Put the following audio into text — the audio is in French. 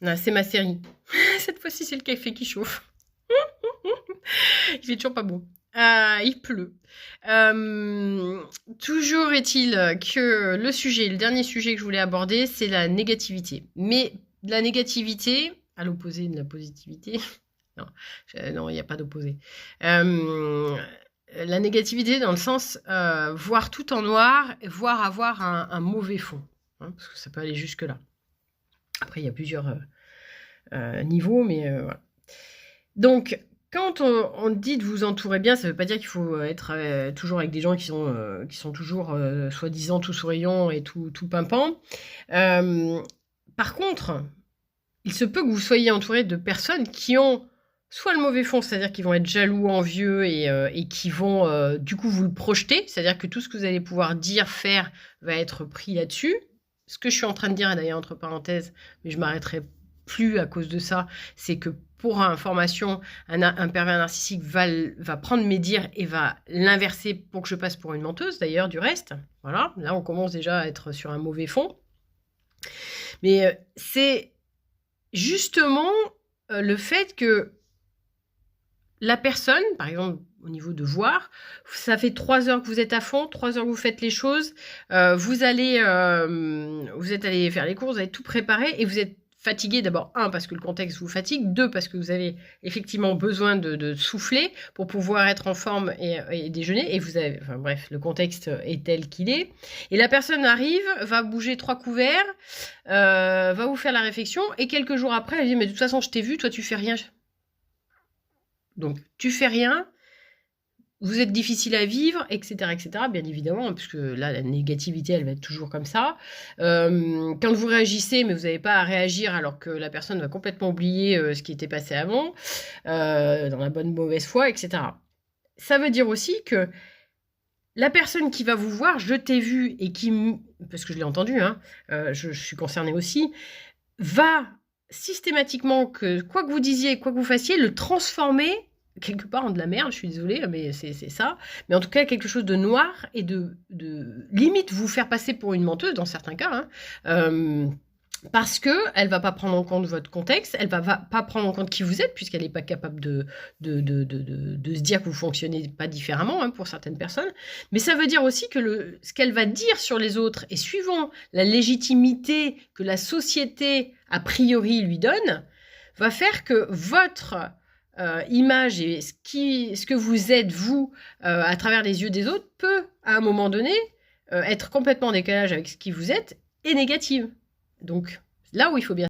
Non, c'est ma série. Cette fois-ci, c'est le café qui chauffe. Il fait toujours pas beau. Il pleut. Toujours est-il que le dernier sujet que je voulais aborder, c'est la négativité. Mais la négativité, à l'opposé de la positivité, non, il n'y a pas d'opposé. La négativité dans le sens voir tout en noir, voire avoir un mauvais fond. Hein, parce que ça peut aller jusque-là. Après, il y a plusieurs niveaux, mais voilà. Donc, quand on dit de vous entourer bien, ça ne veut pas dire qu'il faut être toujours avec des gens qui sont toujours soi-disant tout souriants et tout pimpants. Par contre, il se peut que vous soyez entouré de personnes qui ont soit le mauvais fond, c'est-à-dire qu'ils vont être jaloux, envieux et qui vont du coup vous le projeter, c'est-à-dire que tout ce que vous allez pouvoir dire, faire va être pris là-dessus. Ce que je suis en train de dire, d'ailleurs entre parenthèses, mais je m'arrêterai plus à cause de ça, c'est que pour information, un pervers narcissique va prendre mes dires et va l'inverser pour que je passe pour une menteuse, d'ailleurs, du reste. Voilà, là on commence déjà à être sur un mauvais fond. Mais c'est justement le fait que la personne, par exemple, au niveau de voir, ça fait 3 heures que vous êtes à fond, 3 heures que vous faites les choses, vous êtes allé faire les courses, vous avez tout préparé et vous êtes fatigué d'abord, 1, parce que le contexte vous fatigue, 2, parce que vous avez effectivement besoin de souffler pour pouvoir être en forme et déjeuner, et vous avez, enfin bref, le contexte est tel qu'il est, et la personne arrive, va bouger 3 couverts, va vous faire la réflexion, et quelques jours après, elle dit, mais de toute façon, je t'ai vu, toi tu fais rien. Donc, tu fais rien, vous êtes difficile à vivre, etc., bien évidemment, puisque là, la négativité, elle va être toujours comme ça. Quand vous réagissez, mais vous n'avez pas à réagir alors que la personne va complètement oublier ce qui était passé avant, dans la bonne mauvaise foi, etc. Ça veut dire aussi que la personne qui va vous voir, je t'ai vu, et qui, parce que je l'ai entendu, hein, je suis concernée aussi, va systématiquement, quoi que vous disiez, quoi que vous fassiez, le transformer quelque part en de la merde, je suis désolée, mais c'est ça. Mais en tout cas, quelque chose de noir et de limite vous faire passer pour une menteuse dans certains cas, hein, parce qu'elle ne va pas prendre en compte votre contexte, elle ne va pas prendre en compte qui vous êtes, puisqu'elle n'est pas capable de se dire que vous ne fonctionnez pas différemment, hein, pour certaines personnes. Mais ça veut dire aussi que ce qu'elle va dire sur les autres, et suivant la légitimité que la société, a priori, lui donne, va faire que votre image et ce que vous êtes, vous, à travers les yeux des autres, peut, à un moment donné, être complètement en décalage avec ce qui vous êtes, et négative. Donc, là où il faut bien